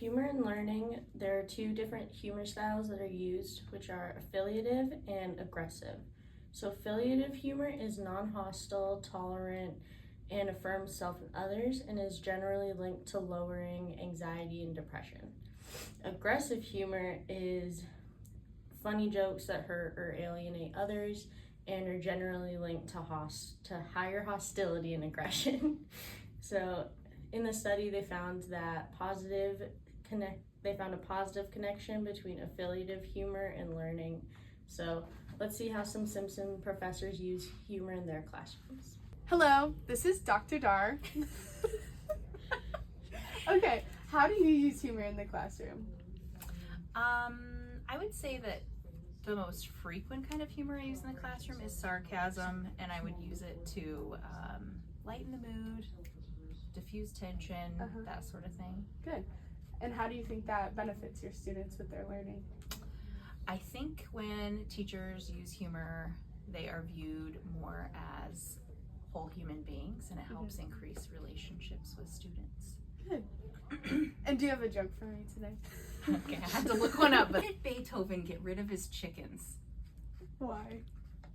humor and learning, there are two different humor styles that are used, which are affiliative and aggressive. So affiliative humor is non-hostile, tolerant, and affirms self and others, and is generally linked to lowering anxiety and depression. Aggressive humor is funny jokes that hurt or alienate others, and are generally linked to higher hostility and aggression. So in the study, they found a positive connection between affiliative humor and learning. So let's see how some Simpson professors use humor in their classrooms. Hello, this is Dr. Dar. Okay, how do you use humor in the classroom? I would say that the most frequent kind of humor I use in the classroom is sarcasm, and I would use it to lighten the mood, diffuse tension, that sort of thing. Good. And how do you think that benefits your students with their learning? I think when teachers use humor, they are viewed more as whole human beings, and it helps increase relationships with students. Good. And do you have a joke for me today? Okay, I had to look one up. But did Beethoven get rid of his chickens? Why?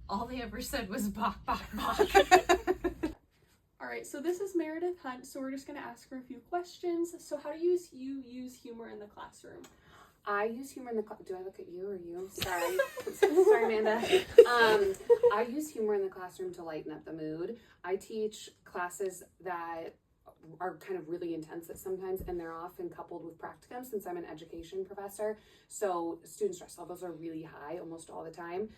All they ever said was bok, bok, bok. All right, so this is Meredith Hunt, so we're just going to ask her a few questions. So how do you use humor in the classroom? I use humor in the do I look at you or you? Sorry. Sorry, Amanda. I use humor in the classroom to lighten up the mood. I teach classes that are kind of really intense at sometimes, and they're often coupled with practicum since I'm an education professor. So student stress levels are really high almost all the time,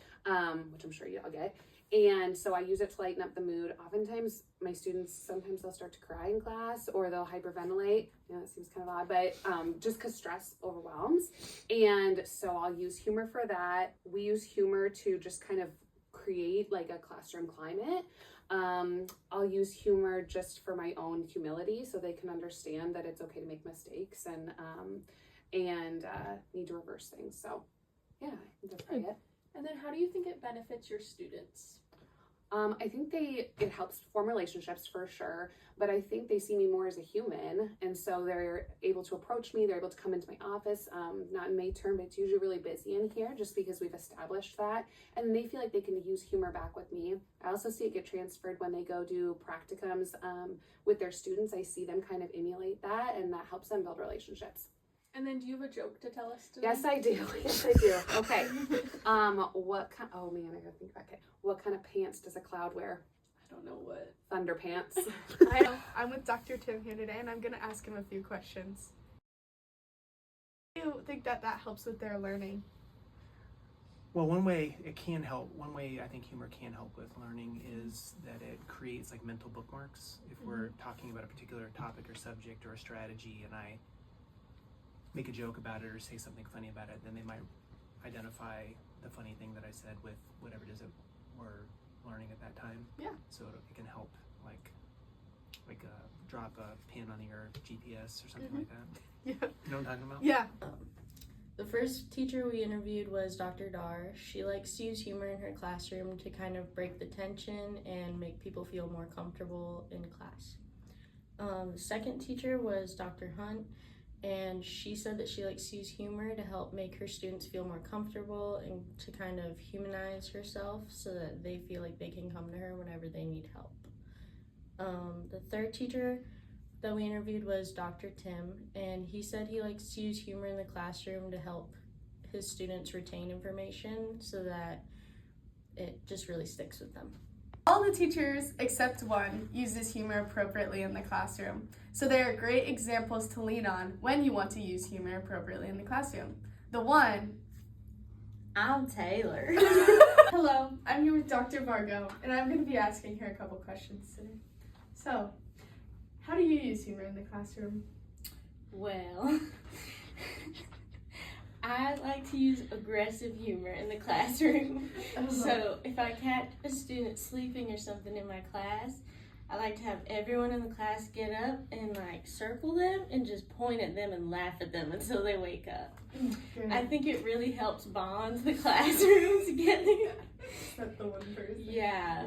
which I'm sure you all get. And so I use it to lighten up the mood. Oftentimes my students, sometimes they'll start to cry in class or they'll hyperventilate. You know, that seems kind of odd, but just because stress overwhelms. And so I'll use humor for that. We use humor to just kind of create like a classroom climate. I'll use humor just for my own humility so they can understand that it's okay to make mistakes and need to reverse things. So yeah, I think that's probably it. And then how do you think it benefits your students? I think it helps form relationships for sure, but I think they see me more as a human, and so they're able to approach me, they're able to come into my office, not in May term, but it's usually really busy in here just because we've established that, and they feel like they can use humor back with me. I also see it get transferred when they go do practicums with their students. I see them kind of emulate that, and that helps them build relationships. And then do you have a joke to tell us today? Yes, I do. Yes, I do. Okay. Oh man, I gotta think about it. What kind of pants does a cloud wear? I don't know what. Thunder pants. I'm with Dr. Tim here today, and I'm gonna ask him a few questions. Do you think that helps with their learning? Well, one way I think humor can help with learning is that it creates like mental bookmarks. If we're talking about a particular topic or subject or a strategy, and I make a joke about it or say something funny about it, then they might identify the funny thing that I said with whatever it is that we're learning at that time. Yeah. So it can help like drop a pin on your GPS or something like that. Yeah. You know what I'm talking about? Yeah. The first teacher we interviewed was Dr. Dar. She likes to use humor in her classroom to kind of break the tension and make people feel more comfortable in class. The second teacher was Dr. Hunt, and she said that she likes to use humor to help make her students feel more comfortable and to kind of humanize herself so that they feel like they can come to her whenever they need help. The third teacher that we interviewed was Dr. Tim, and he said he likes to use humor in the classroom to help his students retain information so that it just really sticks with them. All the teachers, except one, uses humor appropriately in the classroom. So they are great examples to lean on when you want to use humor appropriately in the classroom. The one... I'm Taylor. Hello, I'm here with Dr. Vargo, and I'm going to be asking her a couple questions today. So, how do you use humor in the classroom? Well, I like to use aggressive humor in the classroom. So if I catch a student sleeping or something in my class, I like to have everyone in the class get up and like circle them and just point at them and laugh at them until they wake up. Good. I think it really helps bond the classroom together. That's the one person. Yeah.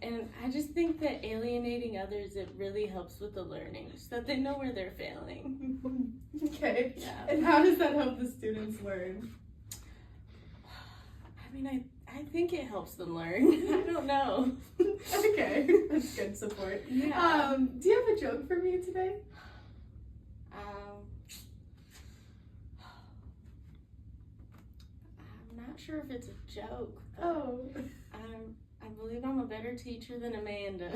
And I just think that alienating others, it really helps with the learning so that they know where they're failing. Okay. Yeah. And how does that help the students learn? I mean, I think it helps them learn. I don't know. Okay, that's good support. Yeah. Do you have a joke for me today? I'm not sure if it's a joke. But Oh. I believe I'm a better teacher than Amanda.